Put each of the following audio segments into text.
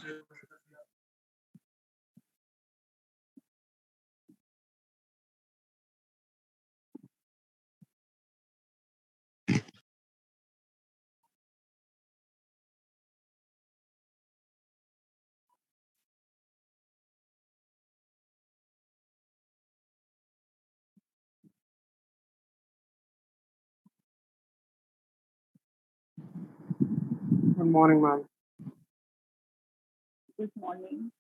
Good morning, ma'am. Good morning.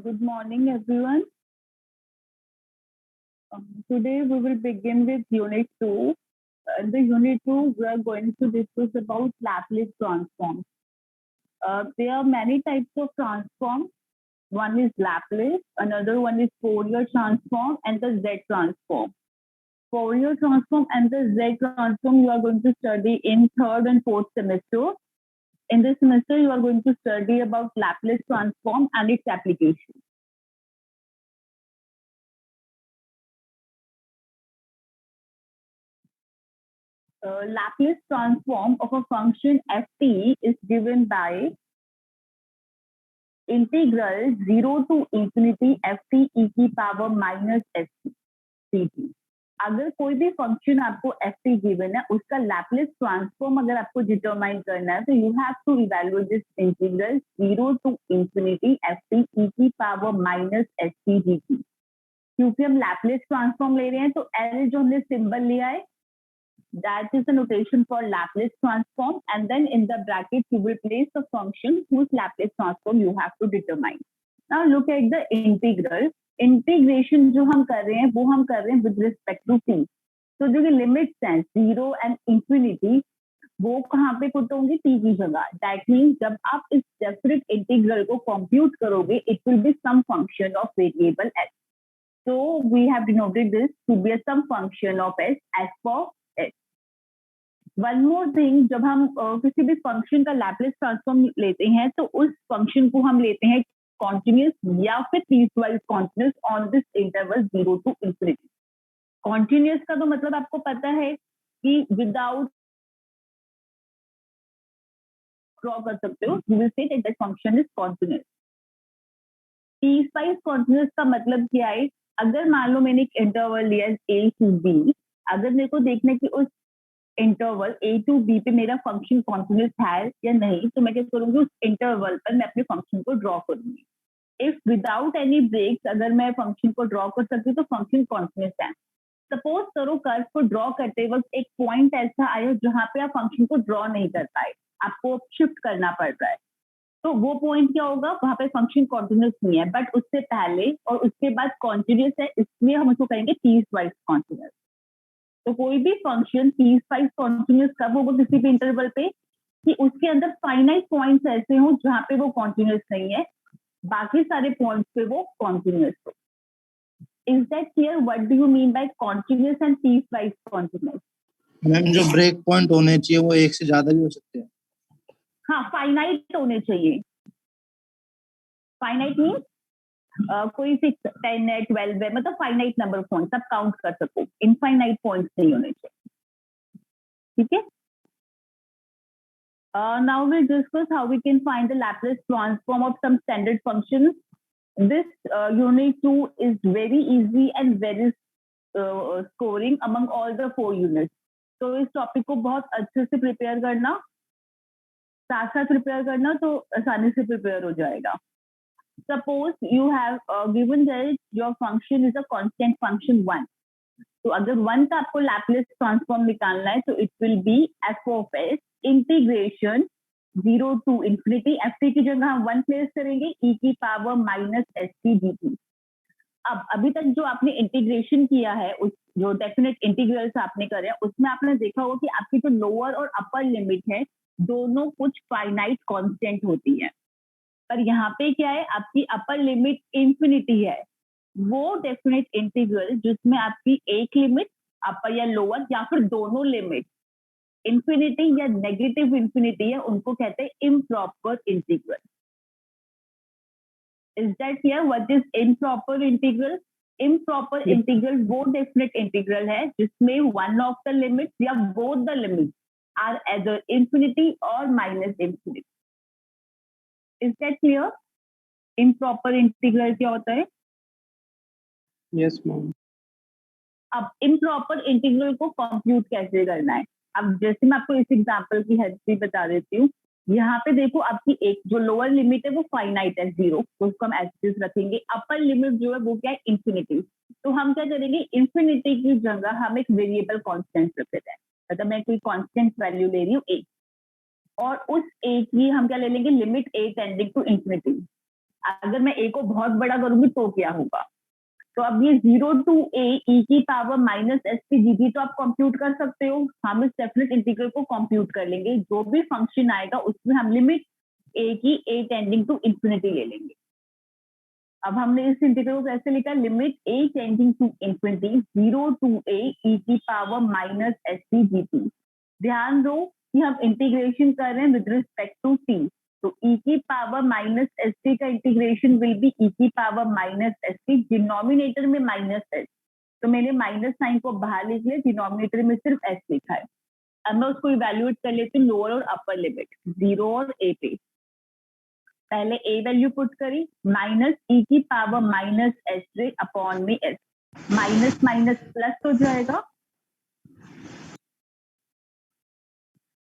Good morning, everyone. Today we will begin with Unit 2. In the Unit 2, we are going to discuss about Laplace transform. There are many types of transform. One is Laplace, another one is Fourier transform, and the Z transform. Fourier transform and the Z transform you are going to study in third and fourth semester. In this semester, you are going to study about Laplace transform and its application. Laplace transform of a function ft is given by integral 0 to infinity ft e की power minus ft dt. अगर कोई भी function आपको ft given है उसका Laplace transform अगर आपको determine करना है तो you have to evaluate this integral 0 to infinity ft e की पावर माइनस ft dt. क्योंकि हम लैपलेस ट्रांसफॉर्म ले रहे हैं तो एल जो हमने सिंबल लिया है that is the notation for Laplace transform, and then in the bracket you will place the function whose Laplace transform you have to determine. Now look at the integral. Integration जो हम कर रहे हैं वो हम कर रहे हैं with respect to t. तो जो कि लिमिट्स हैं 0 and infinity वो कहाँ पे पुट होंगे t की जगह. That means जब आप इस डेफिनेट इंटीग्रल को कंप्यूट करोगे it will be some function of variable s. So we have denoted this to be a some function of s for s. One more thing, जब हम किसी भी फंक्शन का लैपलेस ट्रांसफॉर्म लेते हैं तो उस फंक्शन को हम लेते हैं कॉन्टिन्यूस या फिर piecewise continuous on this interval 0 to infinity. Continuous का तो मतलब आपको पता है कि विदाउट ड्रॉ कर सकते हो, you will say that that function is continuous. Piecewise continuous का मतलब क्या है? अगर मान लो मैंने एक इंटरवल लिया a टू b, अगर मेरे को देखना है कि उस इंटरवल a टू b पे मेरा फंक्शन कॉन्टिन्यूस है या नहीं, तो मैं क्या करूंगी उस इंटरवल पर मैं अपने फंक्शन को ड्रॉ करूंगी. इफ विदाउट एनी ब्रेक्स अगर मैं फंक्शन को ड्रॉ कर सकती हूँ तो फंक्शन कॉन्टिन्यूस है. सपोज करो कर्व को ड्रॉ करते वक्त एक पॉइंट ऐसा आया जहां पे आप फंक्शन को ड्रॉ नहीं कर पाए, आपको शिफ्ट करना पड़ रहा है, तो वो पॉइंट क्या होगा? वहां पे फंक्शन कॉन्टिन्यूस नहीं है, बट उससे पहले और उसके बाद कॉन्टिन्यूस है, इसलिए हम उसको कहेंगे पीसवाइज कॉन्टिन्यूस. तो कोई भी फंक्शन पीसवाइज कॉन्टिन्यूस कब होगा किसी भी इंटरवल पे कि उसके अंदर फाइनाइट पॉइंट्स ऐसे हो जहां पे वो कॉन्टिन्यूस नहीं है, बाकी सारे पॉइंट्स पे वो कॉन्टिन्यूस हो. Is that clear? What do you mean by continuous and piecewise continuous? Ma'am जो ब्रेक पॉइंट होने चाहिए वो एक से ज्यादा भी हो सकते हैं. हाँ, फाइनाइट होने चाहिए. फाइनाइट मीन्स कोई 6, 10 है, 12 है, मतलब फाइनाइट नंबर ऑफ पॉइंट्स आप काउंट कर सको. इनफाइनाइट पॉइंट्स नहीं होने चाहिए. ठीक है. Now we'll discuss how we can find the Laplace transform of some standard functions. This unit 2 is very easy and very scoring among all the 4 units. तो इस टॉपिक को बहुत अच्छे से प्रिपेयर करना, साथ साथ प्रिपेयर करना, तो आसानी से प्रिपेयर हो जाएगा। Suppose you have given that your function is a constant function 1, तो अगर 1 का आपको लैप्लेस ट्रांसफॉर्म निकालना है तो it will be F of S integration 0 to infinity, F T की जगह हम 1 प्लेस करेंगे, ई की power minus S T D T. अब अभी तक जो आपने इंटीग्रेशन किया है, उस जो डेफिनेट इंटीग्रल्स आपने करे, उसमें आपने देखा होगा कि आपकी जो लोअर और अपर लिमिट है दोनों कुछ फाइनाइट कांस्टेंट होती है, पर यहाँ पे क्या है, आपकी अपर लिमिट इंफिनिटी है। वो डेफिनेट इंटीग्रल जिसमें आपकी एक लिमिट अपर या लोअर या फिर दोनों लिमिट इंफिनिटी या नेगेटिव इंफिनिटी है, उनको कहते हैं improper integral. Is that clear what is improper integral? Improper integral वो डेफिनेट इंटीग्रल है जिसमें वन ऑफ द लिमिट या both the limit are either infinity और minus infinity. Is that clear? Improper integral क्या होता है? Yes ma'am. अब improper integral को कंप्यूट कैसे करना है? अब जैसे मैं आपको इस एग्जांपल की हेल्प से बता देती हूँ। यहाँ पे देखो, आपकी एक जो लोअर लिमिट है वो फाइनाइट है 0, तो उसको हम एज रखेंगे। अपर लिमिट जो है वो क्या है? इंफिनिटी। तो हम क्या करेंगे, इंफिनिटी की जगह हम एक वेरिएबल कांस्टेंट रख देते हैं। मतलब मैं कोई कांस्टेंट वैल्यू ले रही हूँ a, और उस a की हम क्या ले लेंगे, limit a tending to infinity. अगर मैं a को बहुत बड़ा करूंगी तो क्या होगा? तो अब ये 0 टू a e की power minus S T D T तो आप कंप्यूट कर सकते हो। हम इस डेफिनेट इंटीग्रल को कंप्यूट कर लेंगे, जो भी फंक्शन आएगा उसमें हम लिमिट a की a टेंडिंग टू इंफिनिटी ले लेंगे। अब हमने इस इंटीग्रल को कैसे लिखा? Limit a tending to infinity 0 to a e की power minus S T D T. ध्यान दो कि हम इंटीग्रेशन कर रहे हैं विद रिस्पेक्ट टू t, तो e की पावर माइनस एस टी का इंटीग्रेशन विल बी e की power minus S T, denominator में माइनस एस, तो मैंने माइनस साइन को बाहर लिख लिया, डिनोमिनेटर में सिर्फ एस लिखा है। अब मैं उसको इवेल्युएट कर लेती हूँ लोअर और अपर लिमिट 0 और a पे। पहले a वैल्यू पुट करी, माइनस e की पावर माइनस एस रे अपॉन में एस, माइनस माइनस प्लस हो जाएगा।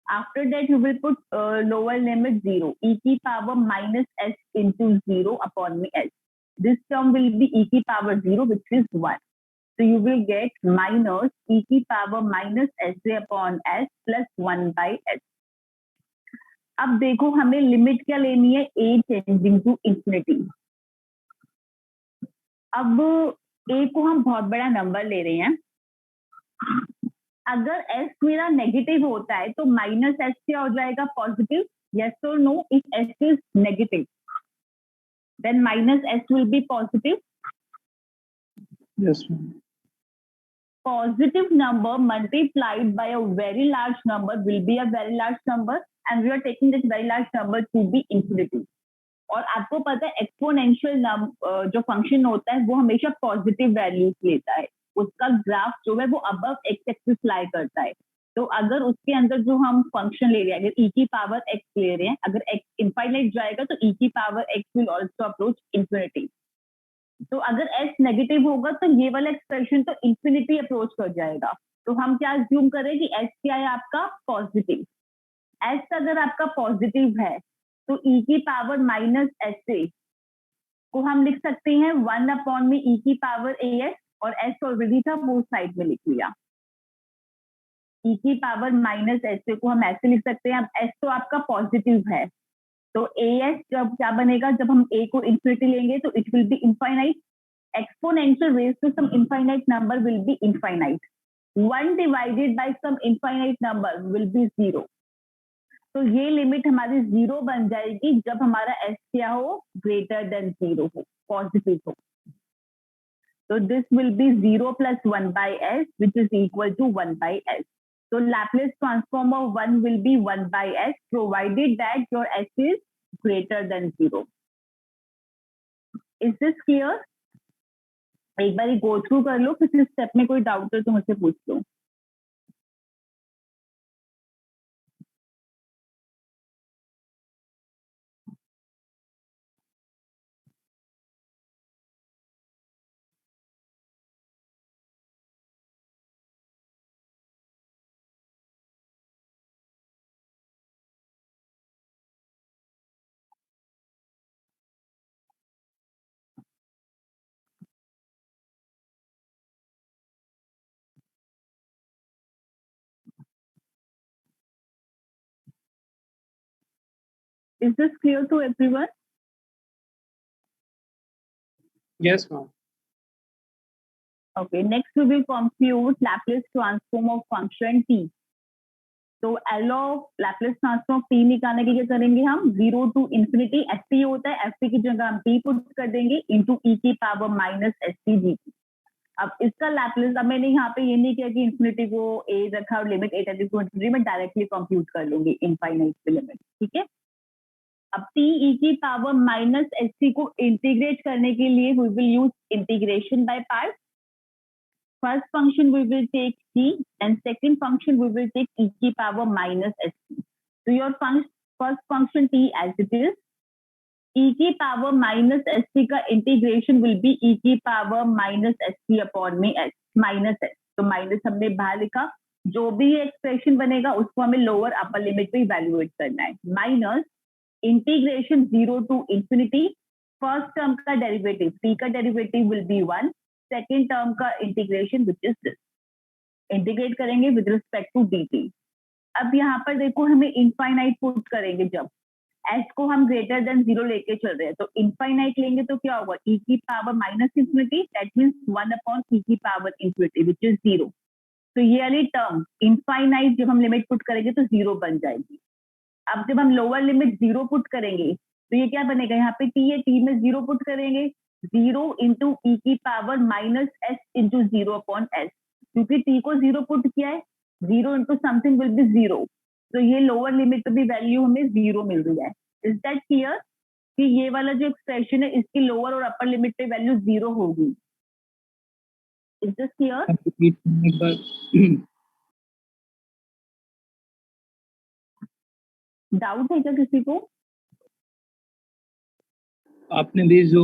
After that, you will put lower limit 0, e की power minus s into 0 upon me s. This term will be e की power 0, which is 1. So you will get minus e की power minus s upon s plus 1 by s. अब देखो हमें limit क्या लेनी है, a tending to infinity. अब a को हम बहुत बड़ा नंबर ले रहे हैं। अगर s मेरा नेगेटिव होता है तो माइनस s क्या हो जाएगा? पॉजिटिव। यस और no? If s is negative then minus s will be positive. Yes ma'am. Positive number multiplied by a very large number will be a very large number, and we are taking this very large number to be infinity. और आपको पता है exponential जो function होता है वो हमेशा positive values लेता है, उसका ग्राफ जो है वो अबव एक्स एक्सिस लाई करता है। तो अगर उसके अंदर जो हम फंक्शन ले रहे हैं, अगर e की पावर x ले रहे हैं, अगर x इनफाइनाइट जाएगा तो e की power x will also approach infinity. तो अगर s नेगेटिव होगा तो ये वाला एक्सप्रेशन तो इंफिनिटी अप्रोच कर जाएगा। तो हम क्या अज्यूम करें कि s क्या है आपका? पॉजिटिव। s अगर आपका पॉजिटिव है तो e की पावर माइनस एस ए को हम लिख सकते हैं 1 अपॉन में e की पावर ए एस, और s ऑलरेडी था वो साइड में लिख लिया। e की पावर माइनस एस ए को हम ऐसे लिख सकते हैं। अब s तो आपका पॉजिटिव है, तो ए एस जब क्या बनेगा, जब हम a को इंफिनिटी लेंगे तो it will be infinite. Exponential raise to some infinite number will be infinite. 1 divided by some infinite number will be 0। तो ये लिमिट हमारी 0 बन जाएगी जब हमारा s क्या हो? ग्रेटर देन 0 हो, पॉजिटिव हो। तो this will be 0 plus 1 by s which is equal to 1 by s। So Laplace transform of 1 will be 1 by s provided that your s is greater than 0. Is this clear? एक बार go through कर लो, किसी step में कोई doubt है तो मुझसे पूछ लो। Is this clear to everyone? Yes, ma'am. Okay, next we will compute Laplace transform of function t. तो L of Laplace transform of t निकालने के लिए करेंगे हम 0 to infinity ft होता है, ft की जगह हम t पुट कर देंगे into e की पावर माइनस st dt। अब इसका लैप्लेस, अब मैंने यहाँ पे ये नहीं किया कि इंफिनिटी को a रखा और limit a tending to infinity में डायरेक्टली कंप्यूट कर लूंगी इनफाइनाइट की लिमिट, ठीक है। अब t e की पावर माइनस st को इंटीग्रेट करने के लिए we will use integration by part. First function we will take t and second function we will take e की power minus st. So your first function t as it is, e की power minus st का integration will be e की power minus st upon में s minus s. तो minus हमने बाहर लिखा, जो भी एक्सप्रेशन बनेगा उसको हमें लोअर अपर लिमिट पे इवैल्यूएट करना है। Minus integration 0 to infinity, first term का डेरिवेटिव t का derivative will be 1, second term का integration which is this, integrate करेंगे विद रिस्पेक्ट टू dt। अब यहाँ पर देखो हमें इनफाइनाइट पुट करेंगे, जब s को हम ग्रेटर देन 0 लेके चल रहे हैं तो इनफाइनाइट लेंगे तो क्या होगा, e की power minus infinity, that means 1 upon e की पावर इंफिनिटी विच इज 0। तो ये वाली टर्म इनफाइनाइट जब हम लिमिट पुट करेंगे तो 0 बन जाएगी। अब जब हम लोअर लिमिट 0 पुट करेंगे तो ये क्या बनेगा, यहाँ पे t है, t में 0 पुट करेंगे, 0 इंटू e की power minus s into 0 upon s, क्योंकि t को 0 पुट किया है, 0 इंटू समथिंग विल बी 0, तो ये लोअर लिमिट पे भी वैल्यू हमें 0 मिल रही है। इज दैट क्लियर कि ये वाला जो एक्सप्रेशन है इसकी लोअर और अपर लिमिट पे वैल्यू 0 होगी? Is this clear? रिपीट करने के बाद डाउट है क्या किसी को? आपने भी जो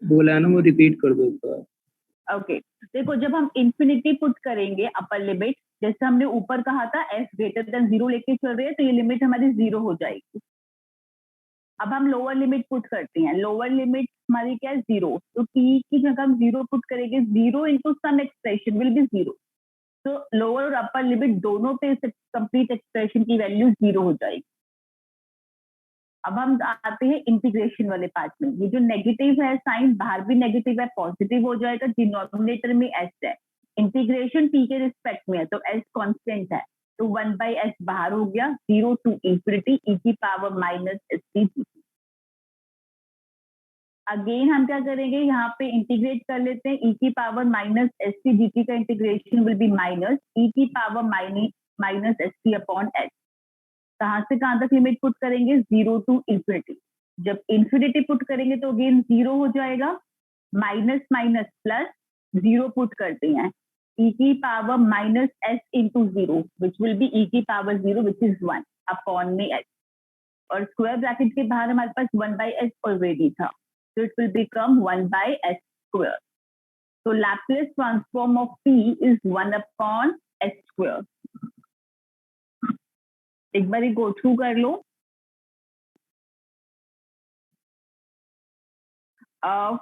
बोला है ना वो रिपीट कर दो एक बार। ओके देखो, जब हम इंफिनिटी पुट करेंगे अपर लिमिट, जैसे हमने ऊपर कहा था s ग्रेटर देन 0 लेके चल रहे हैं तो ये लिमिट हमारी 0 हो जाएगी। अब हम लोअर लिमिट पुट करते हैं, लोअर लिमिट हमारी क्या है, 0, तो t की जगह हम 0 पुट करेंगे, 0 into some expression will be 0, तो लोअर और अपर लिमिट दोनों पे कंप्लीट एक्सप्रेशन की वैल्यू 0 हो जाएगी। अब हम आते हैं इंटीग्रेशन वाले पार्ट में, ये जो नेगेटिव है साइन बाहर भी नेगेटिव है, पॉजिटिव हो जाएगा, डिनोमिनेटर में s है, इंटीग्रेशन t के रिस्पेक्ट में है तो s कांस्टेंट है, तो 1/s बाहर हो गया, 0 to इंफिनिटी e की power minus st dt। Again हम क्या करेंगे, यहाँ पे इंटीग्रेट कर लेते हैं, e की पावर माइनस st dt का integration will be minus e की power minus st upon s। कहां से कहां तक लिमिट पुट करेंगे, 0 to इंफिनिटी। जब इंफिनिटी पुट करेंगे तो अगेन 0 हो जाएगा, माइनस माइनस प्लस 0 पुट करते हैं, e की power minus s into 0 which will be e की पावर 0 विच इज 1 अपॉन में s, और स्क्वायर ब्रैकेट के बाहर हमारे पास 1/s ऑलरेडी था, so it will become 1/s square. So Laplace transform of t is 1 upon s square. एक बार go through कर लो।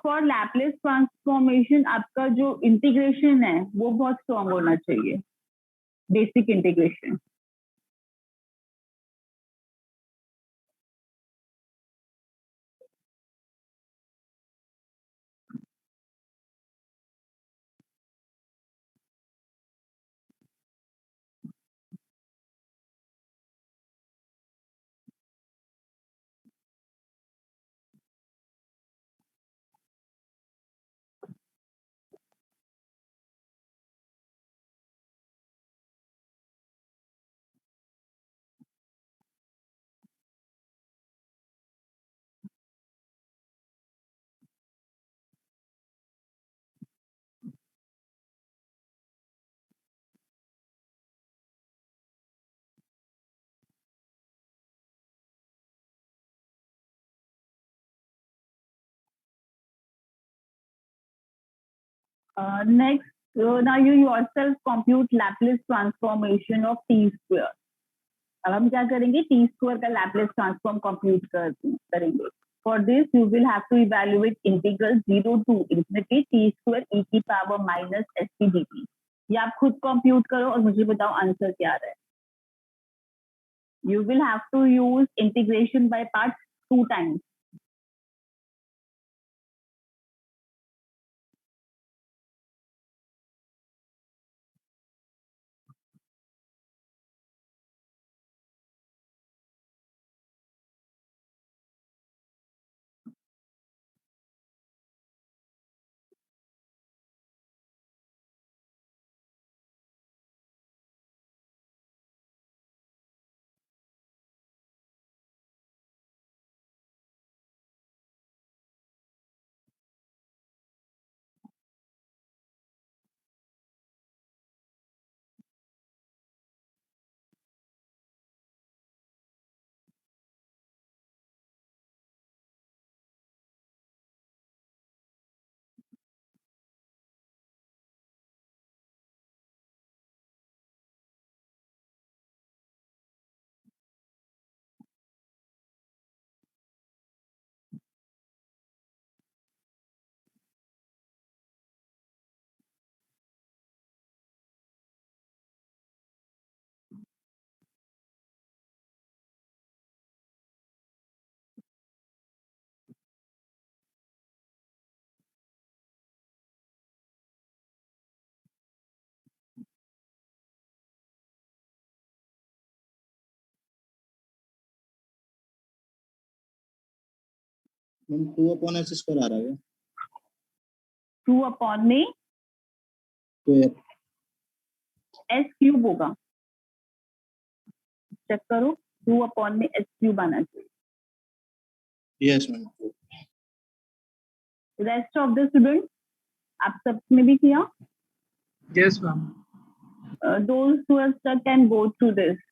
For Laplace transformation आपका जो इंटीग्रेशन है वो बहुत स्ट्रॉन्ग होना चाहिए, basic integration. Next, now you yourself compute Laplace transformation of t square. अब हम क्या करेंगे, t square का Laplace transform compute करेंगे। For this you will have to evaluate integral 0 to infinity t square e की power minus st dt। ये आप खुद compute करो और मुझे बताओ आंसर क्या आ रहा है। You will have to use integration by parts 2 times. Ma'am 2/s² आ रहा है 2 अपॉन में स्क्वायर s क्यूब होगा, चेक करो 2 अपॉन में s क्यूब आना चाहिए. Yes ma'am. Rest of the student आप सब में भी किया. Yes, ma'am. Those who are stuck can go through this.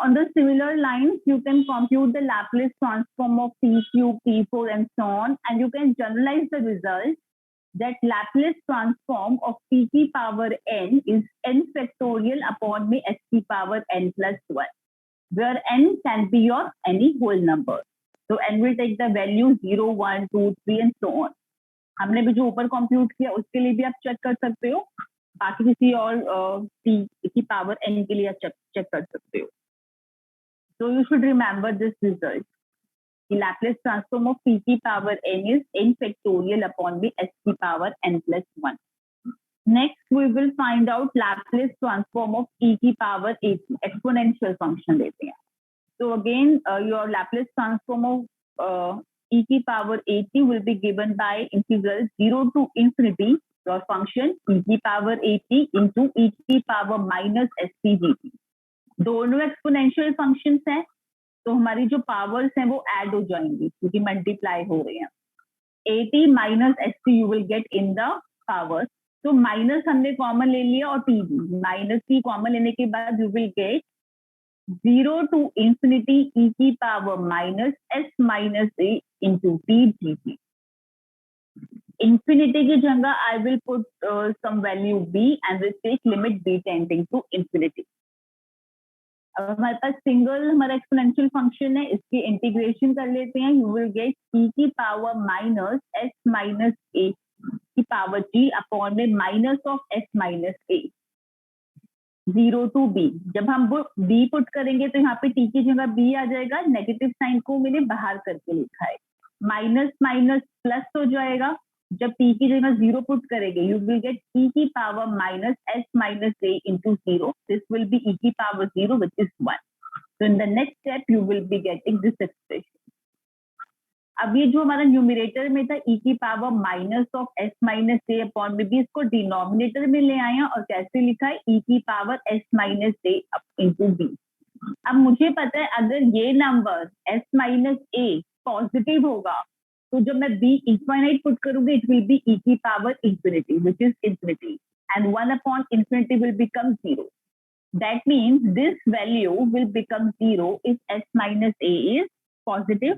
On the similar lines, you can compute the Laplace transform of p cube, p4, and so on, and you can generalize the result that Laplace transform of p की power n is n factorial upon में s की power n plus 1, where n can be your any whole number. So n will take the value 0, 1, 2, 3, and so on. हमने भी जो ऊपर compute किया उसके लिए भी आप चेक कर सकते हो, बाकी किसी और p की पावर n के लिए आप चेक कर सकते हो. So you should remember this result. The Laplace transform of p की power n is n factorial upon में s की power n plus 1. Next, we will find out Laplace transform of e की power at, exponential function लेते हैं. So again, your Laplace transform of e की power at will be given by integral 0 to infinity your function e की power at into e की power minus st dt. दोनों exponential functions हैं, तो हमारी जो पावर्स हैं वो ऐड हो जाएंगी क्योंकि मल्टीप्लाई हो रहे हैं. 80 minus st you will get in the power. तो माइनस हमने कॉमन ले लिया और t भी. माइनस t कॉमन लेने के बाद you will gate 0 to infinity e की power minus s minus a into t dt. Infinity की जगह I will put some value b and will take limit b tending to infinity. अब हमारे पास single हमारा exponential function है, इसकी integration कर लेते हैं. यू विल गेट e की power minus s minus a की पावर t अपॉन में minus of s minus a 0 to b. जब हम b पुट करेंगे तो यहाँ पे t की जगह b आ जाएगा. नेगेटिव साइन को मैंने बाहर करके लिखा है. माइनस माइनस प्लस हो जाएगा. जब p की जगह 0 पुट करेंगे यू विल गेट e की power minus s minus a into 0. This will be e की power 0 which is 1. So in the next step you will be getting this expression. अब ये जो हमारा न्यूमरेटर में था e की power minus of s minus a upon में भी इसको डिनोमिनेटर में ले आए हैं और कैसे लिखा है e की power s minus a into b. अब मुझे पता है अगर ये number s minus a positive होगा तो जब मैं b इंफिनिट पुट करूंगी इट विल बी e की power infinity which is infinity and 1 upon infinity will become 0. That means this value will become 0 if s minus a is positive.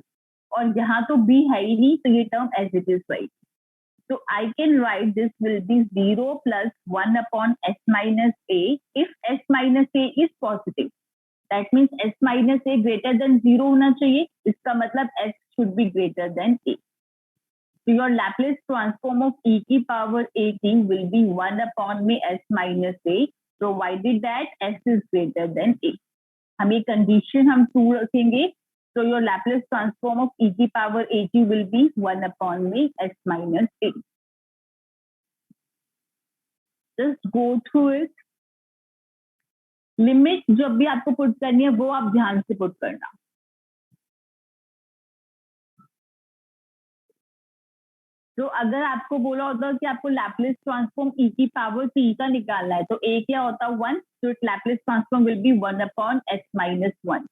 और यहाँ तो b है ही नहीं तो ये term as it is right. So I can write this will be 0 plus 1 upon s minus a if s minus a is positive. That means s minus a greater than 0 होना चाहिए. इसका मतलब s should be greater than a. So your Laplace transform of e की power at will be 1 upon में s minus a provided that s is greater than a. हम ये condition हम true रखेंगे, so your Laplace transform of e की power at will be 1 upon में s minus a. Just go through it. Limit जब भी आपको put करनी है वो आप ध्यान से पुट करना. तो अगर आपको बोला होता कि आपको लैप्लेस ट्रांसफॉर्म e की पावर t का निकालना है तो a क्या होता 1, तो it Laplace transform will be 1 upon s minus 1.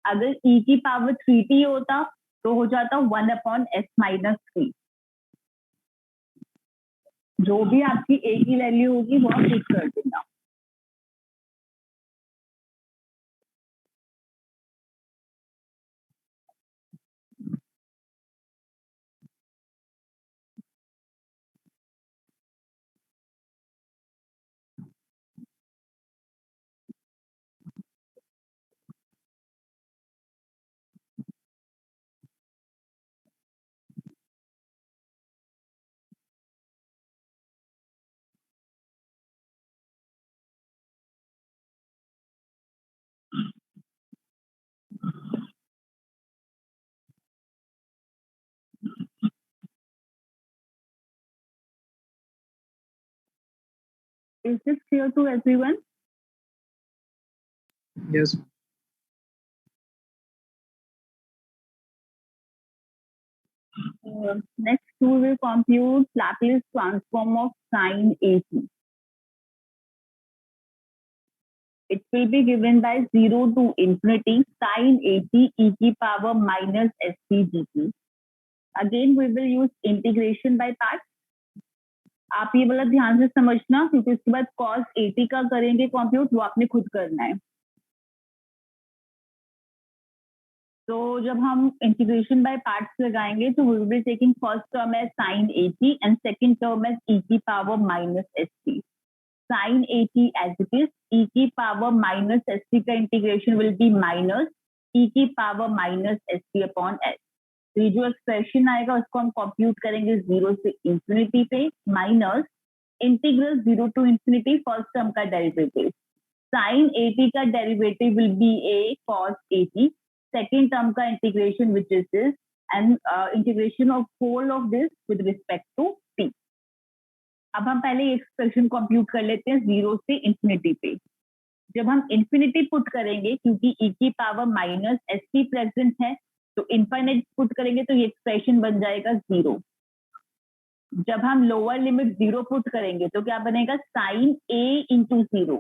अगर e की पावर 3t होता तो हो जाता 1 अपॉन s माइनस 3. जो भी आपकी a की वैल्यू होगी वो आप पुट कर देना. Is this clear to everyone? Yes. Next we will compute Laplace transform of sine at. It will be given by 0 to infinity sine at e की power minus st dt. Again we will use integration by parts. आप ये वाला ध्यान से समझना क्योंकि उसके बाद cos at का करेंगे कंप्यूट, वो आपने खुद करना है. तो जब हम इंटीग्रेशन बाय पार्ट्स लगाएंगे तो we will be taking first term as sin at and second term as e की power minus st. sin at as it is, e की पावर माइनस st का integration will be minus e की power minus st upon s. तो ये जो expression आएगा उसको हम कंप्यूट करेंगे 0 से इंफिनिटी पे minus integral 0 to infinity first term का डेरिवेटिव. sin at का derivative will be a cos at. Second term का integration which is this and integration of whole of this with respect to t. अब हम पहले expression compute कर लेते हैं 0 से इंफिनिटी पे. जब हम इंफिनिटी पुट करेंगे क्योंकि e की पावर माइनस st प्रेजेंट है तो इनफाइनाइट पुट करेंगे तो ये एक्सप्रेशन बन जाएगा 0. जब हम लोअर लिमिट 0 पुट करेंगे तो क्या बनेगा sine a into 0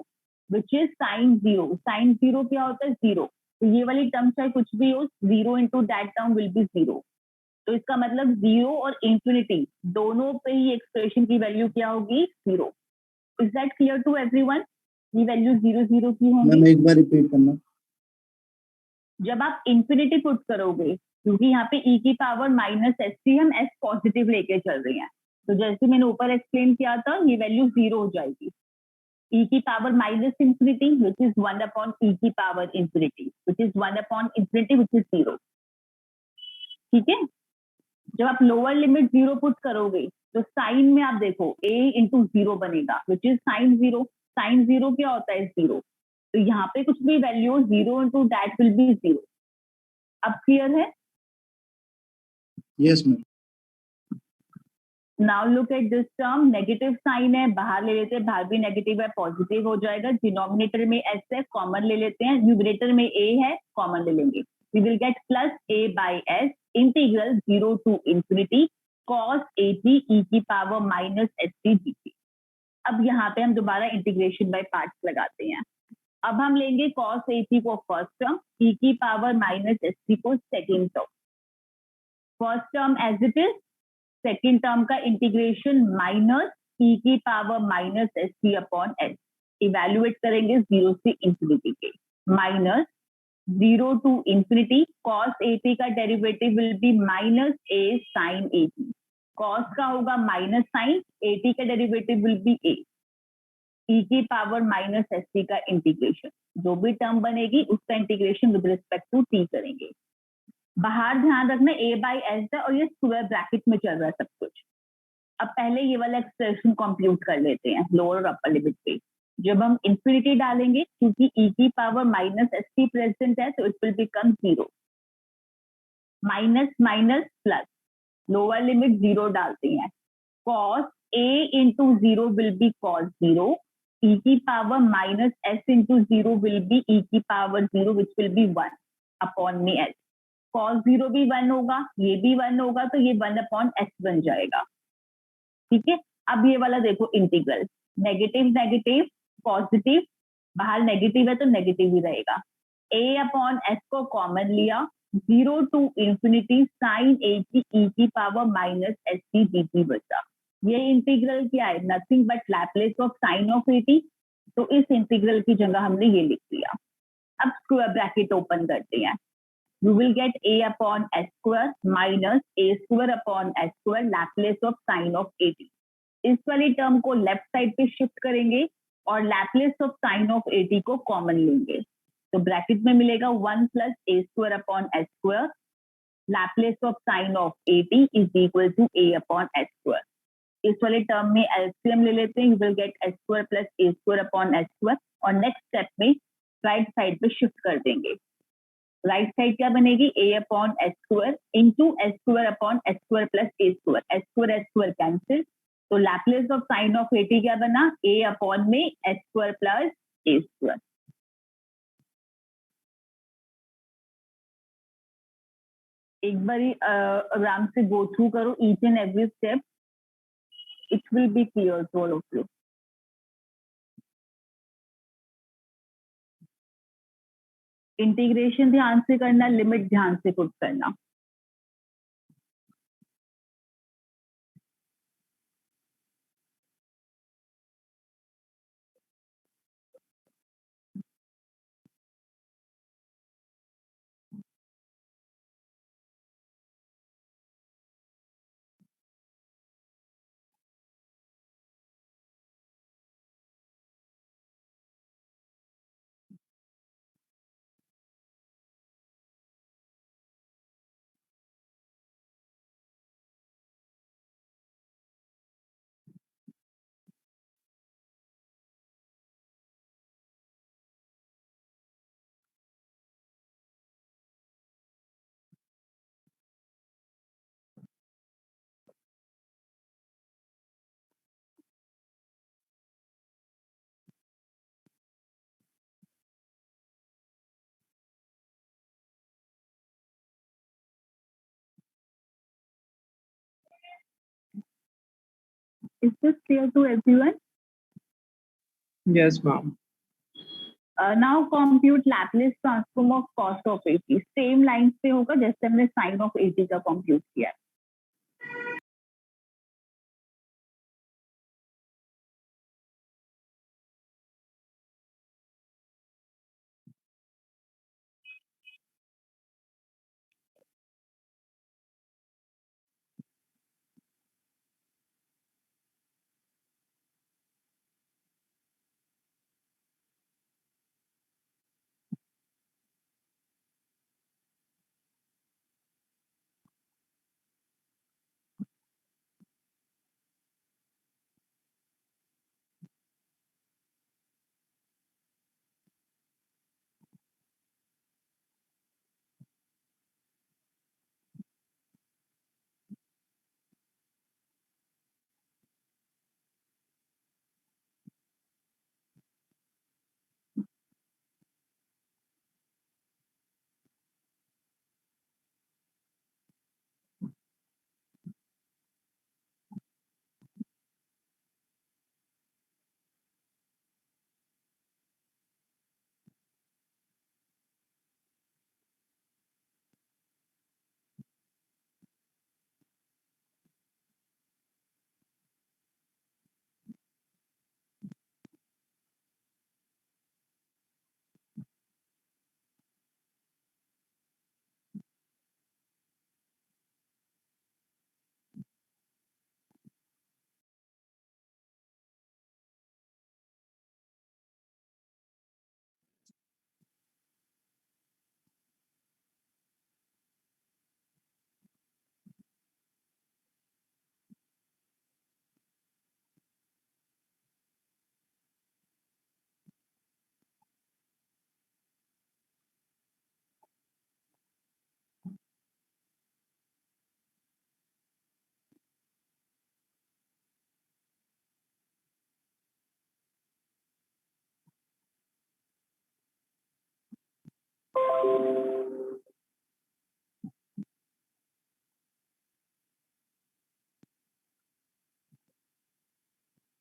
which is sine 0. Sine 0 क्या होता है 0. तो ये वाली टर्म चाहे कुछ भी हो 0 into that term will be 0. तो इसका मतलब 0 और इंफिनिटी दोनों पे ही एक्सप्रेशन की वैल्यू क्या होगी 0. Is that clear to everyone? ये वैल्यू 0 0 की होंगी. मैम एक बार रिपीट करना. जब आप इंफिनिटी पुट करोगे क्योंकि यहाँ पे e की पावर माइनस st हम s पॉजिटिव लेके चल रहे हैं तो जैसे मैंने ऊपर एक्सप्लेन किया था ये वैल्यू 0 हो जाएगी. e की power minus infinity which is 1 upon e की power infinity which is 1 upon infinity which is 0. ठीक है. जब आप लोअर लिमिट 0 पुट करोगे तो साइन में आप देखो a इंटू 0 बनेगा विच इज साइन 0. साइन 0 क्या होता है 0. तो यहाँ पे कुछ भी value 0 into that will be 0. अब क्लियर है? Yes ma'am. Now look at this term. Negative sign है बाहर ले लेते हैं, बाहर भी नेगेटिव है पॉजिटिव हो जाएगा. डिनोमिनेटर में s है कॉमन ले लेते हैं, न्यूमरेटर में a है कॉमन ले लेंगे. We will get plus a by s integral 0 to infinity cos at e की पावर माइनस st dt. अब यहाँ पे हम दोबारा इंटीग्रेशन बाय पार्ट्स लगाते हैं. अब हम लेंगे cos at को फर्स्ट टर्म, e की पावर माइनस st को second term. First term as it is, second term का इंटीग्रेशन माइनस e की power minus st upon s. Evaluate करेंगे 0 से इंफिनिटी के minus 0 to infinity cos at का derivative will be minus a sin at. cos का होगा minus sine, at का derivative will be a. e की power minus st का integration जो भी टर्म बनेगी उसका integration with respect to t करेंगे. बाहर ध्यान रखना a बाई s है और ये स्क्वायर ब्रैकेट में चल रहा है सब कुछ. अब पहले ये वाला एक्सप्रेशन कंप्यूट कर लेते हैं लोअर और अपर लिमिट पे. जब हम इंफिनिटी डालेंगे, क्योंकि e की power minus S T present है, तो it will become 0. Minus minus plus, lower limit 0 डालते हैं. cos a into 0 will be cos 0. e की power minus s into 0 will be e की power 0, which will be 1 upon में s. cos 0 भी 1 होगा, ये भी 1 होगा, तो ये 1 upon s बन जाएगा. ठीक है. अब ये वाला देखो इंटीग्रल, नेगेटिव नेगेटिव पॉजिटिव, बाहर नेगेटिव है तो नेगेटिव ही रहेगा. a अपॉन s को कॉमन लिया, 0 टू इंफिनिटी साइन a की e की power minus S T dt बचा. ये इंटीग्रल क्या है? Nothing but Laplace of sine of A T. तो इस इंटीग्रल की जगह हमने ये लिख दिया. अब स्क्वायर ब्रैकेट ओपन करते हैं. You will get a upon s square minus a square upon s square Laplace of sin of at. इस वाली टर्म को लेफ्ट साइड पे शिफ्ट करेंगे और Laplace of sine of at को कॉमन लेंगे. तो ब्रैकेट में मिलेगा 1 plus a square upon s square. Laplace of sine of at is equal to a upon s square. इस वाले टर्म में एलसीएम ले लेते हैं. You will get s square plus a square upon s square, और next step में right side पे शिफ्ट कर देंगे. राइट साइड क्या बनेगी? a upon S square into S square upon S square plus A square. S square cancel, तो Laplace of sine of AT क्या बना? a अपॉन में S square plus A square. एक बारी आराम से गो थ्रू करो each and every step. It will be clear to all of you. Integration ध्यान से करना, लिमिट ध्यान से पुट करना. Is this clear to everyone? Yes, ma'am. Now compute Laplace transform of cos of at. Same line पे होगा जैसे हमने साइन ऑफ at का कंप्यूट किया.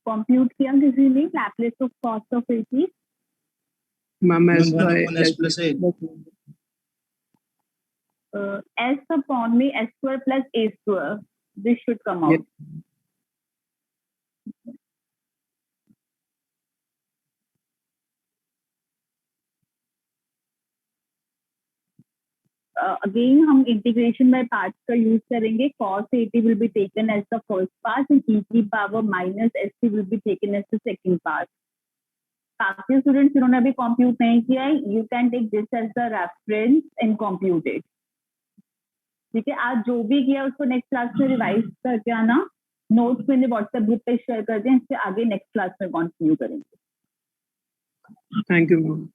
कंप्यूट किया किसी ने Laplace of cos of AT? Ma'am ma'am S 1 by upon s plus a। S upon में S square plus A square, this should come out. Again हम इंटीग्रेशन बाय पार्ट्स का use करेंगे। cos 80 will be taken as the first part and e की power minus st will be taken as the second part। बाकी students जिन्होंने अभी compute नहीं किया है, you can take this as the reference and compute it. ठीक है, आज जो भी किया उसको नेक्स्ट क्लास में रिवाइज करके आना। नोट्स मैंने व्हाट्सएप ग्रुप पे शेयर कर दिया, इससे आगे नेक्स्ट क्लास में कंटिन्यू करेंगे। Thank you ma'am.